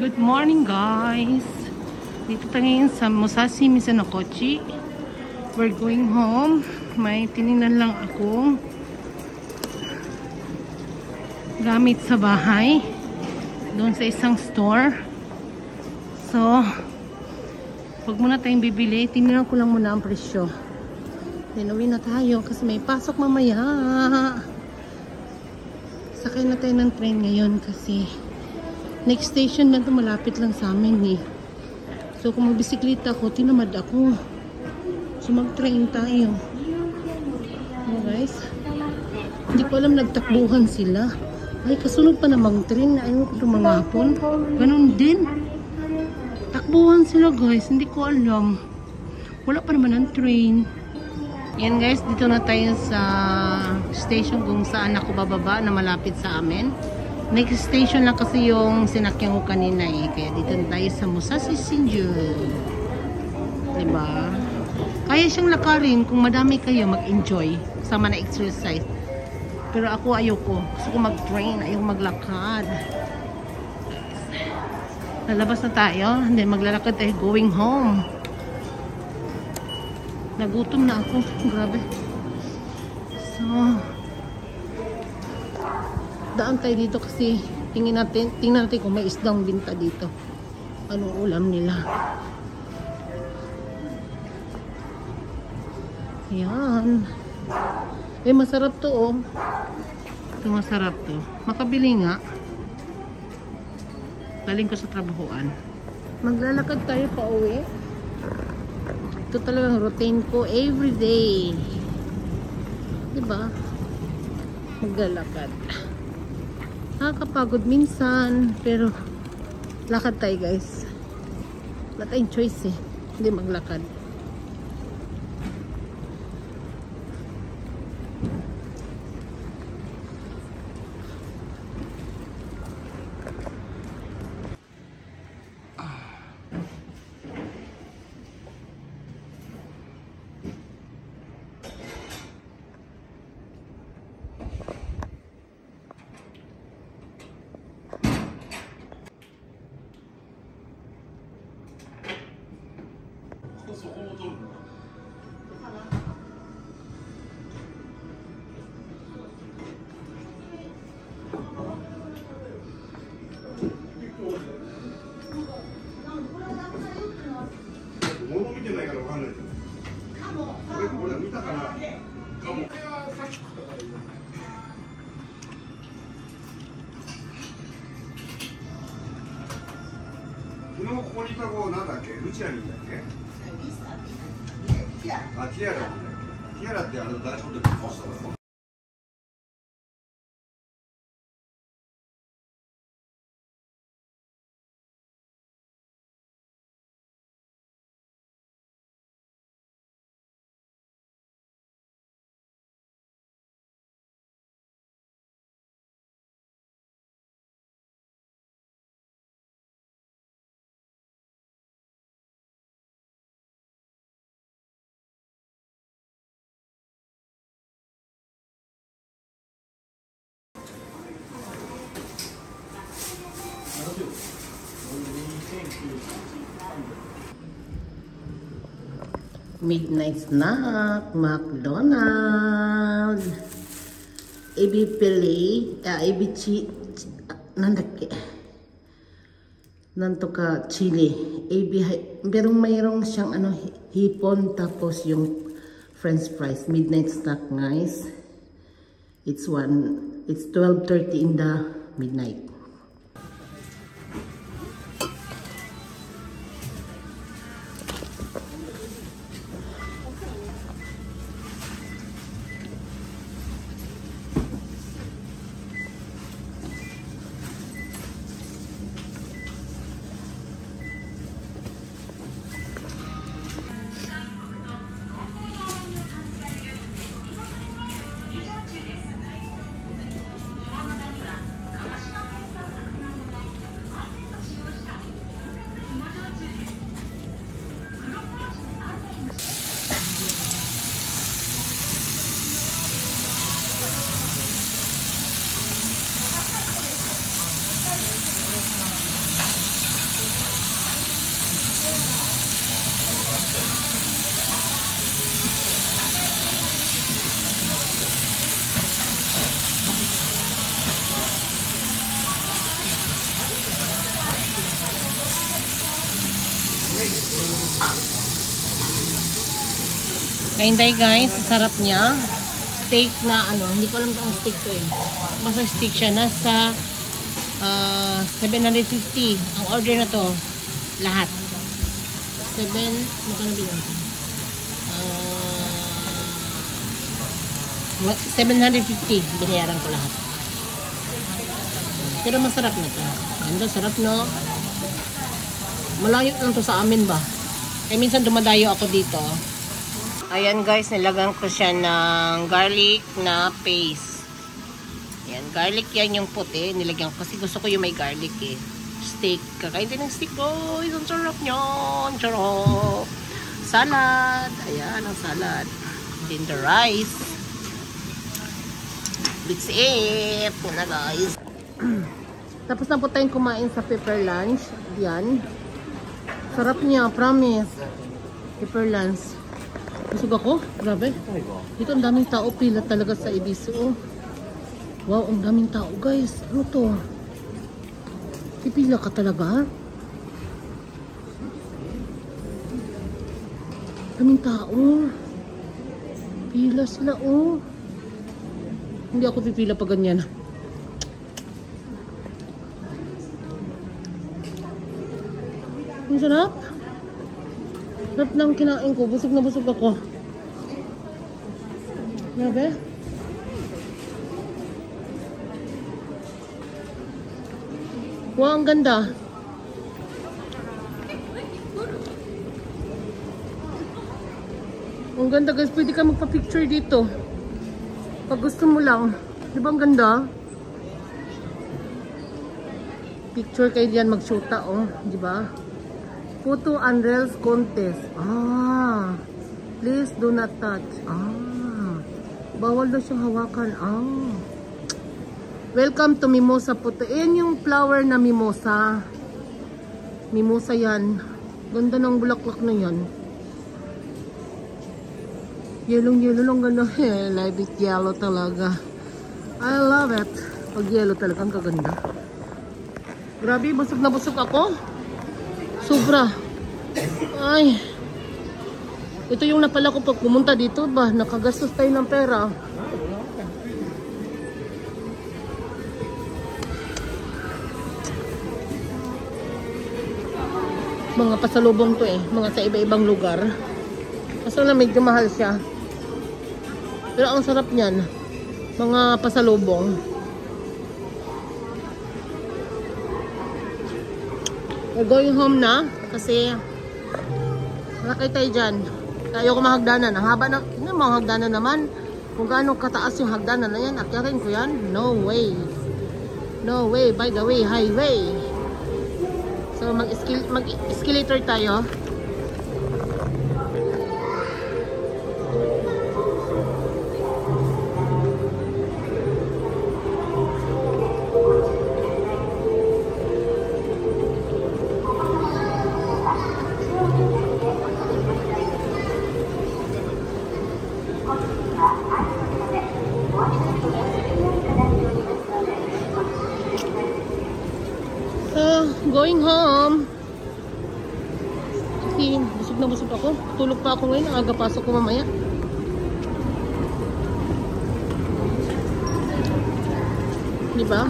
Good morning guys. Dito tayo ngayon sa Musashi Mizunokouchi. We're going home. May tinignan lang akong gamit sa bahay doon sa isang store. So wag muna tayong bibili. Tingnan ko lang muna ang presyo. Then uwi na tayo kasi may pasok mamaya. Sakay na tayo ng train ngayon kasi next station na ito, malapit lang sa amin eh. So kung magbisikleta ako, tinamad ako. So mag-train tayo. Oh guys, hindi ko alam, nagtakbuhan sila. Ay, kasunod pa namang train. Ayaw ko tumangapon. Ganun din. Takbuhan sila guys, hindi ko alam. Wala pa naman ang train. Yan guys, dito na tayo sa station kung saan ako bababa na malapit sa amin. Next station lang kasi yung sinakyan ko kanina eh. Kaya dito na tayo sa Musashi Shinju. Diba? Kaya siyang lakarin kung madami kayo mag-enjoy. Sama na exercise. Pero ako ayoko. Gusto ko mag-train. Ayoko maglakad. Lalabas na tayo. Hindi, maglalakad tayo going home. Nagutom na ako. Grabe. So daan tayo dito kasi tingnan natin kung may isdang binta dito. Anong ulam nila? Yan. Eh, masarap to oh. Ito masarap to. Makabili nga. Galing ko sa trabahoan. Maglalakad tayo pa uwi. Ito talagang routine ko everyday. Diba? Maglalakad. Nakakapagod minsan, pero lakad tayo guys. Wala tayong choice eh, hindi maglakad. Midnight snack, McDonald's, ebi pili, ebi nandake, nanto ka chili, ebi, pero mayroong siyang ano hipon tapos yung French fries. Midnight snack guys. It's 12:30 in the midnight. Kainday guys, sarap niya. Steak na ano, hindi ko alam kung steak to eh. Basta steak siya, nasa 750. Ang order na to, lahat. 7, magkano bilang? 750, binayaran ko lahat. Pero masarap na to. Ganda, sarap no? Malayo lang to sa amin ba? Kaya minsan dumadayo ako dito. Ayan guys, nilagyan ko siya ng garlic na paste. Ayan, garlic yan yung puti. Nilagyan ko kasi gusto ko yung may garlic eh. Steak. Kakain din ng steak ko. Isang sarap nyon. Charot. Salad. Ayan, ang salad. Then the rice. That's it. Ito na guys. Tapos na po tayong kumain sa pepper lunch. Yan. Sarap niya, promise. Pepper lunch. Busog ako? Grabe. Dito ang daming tao. Pila talaga sa Ibiso. Wow, ang daming tao guys. Ano to? Pipila ka talaga? Daming tao. Pila sila oh. Hindi ako pipila pa ganyan. Ang sarap. Sarap ng kinain ko. Busog na busog ako. Grabe. Wow, ang ganda. Ang ganda guys. Pwede ka magpa-picture dito. Pag gusto mo lang. Di ba ang ganda? Picture kayo diyan mag-shoota oh. Di ba? Photo and Reels Contest. Ah. Please do not touch. Ah. Bawal daw siyang hawakan. Ah. Welcome to Mimosa Photo. Yan yung flower na mimosa. Mimosa yan. Ganda ng bulaklak na yan. Yellow lang ganda. Live it yellow talaga. I love it. Pag yellow talaga ang kaganda. Grabe, busog na busog ako. Sobra. Ay. Ito yung napala ko pag pumunta dito ba. Nakagastos tayo ng pera. Mga pasalubong to eh. Mga sa iba-ibang lugar. Kaso na medyo mahal siya. Pero ang sarap niyan. Mga pasalubong. We're going home na. Kasi nakay tayo dyan. Ayaw ko mahagdanan. Ang haba na. Ano mga hagdanan naman. Kung gaano kataas yung hagdanan na yan. Akyarin ko yan. No way. No way. By the way, highway. So mag-escalator tayo. So, going home. Kasi busog na busog ako. Tulog pa ako ngayon. Aga pasok ko mamaya. Diba?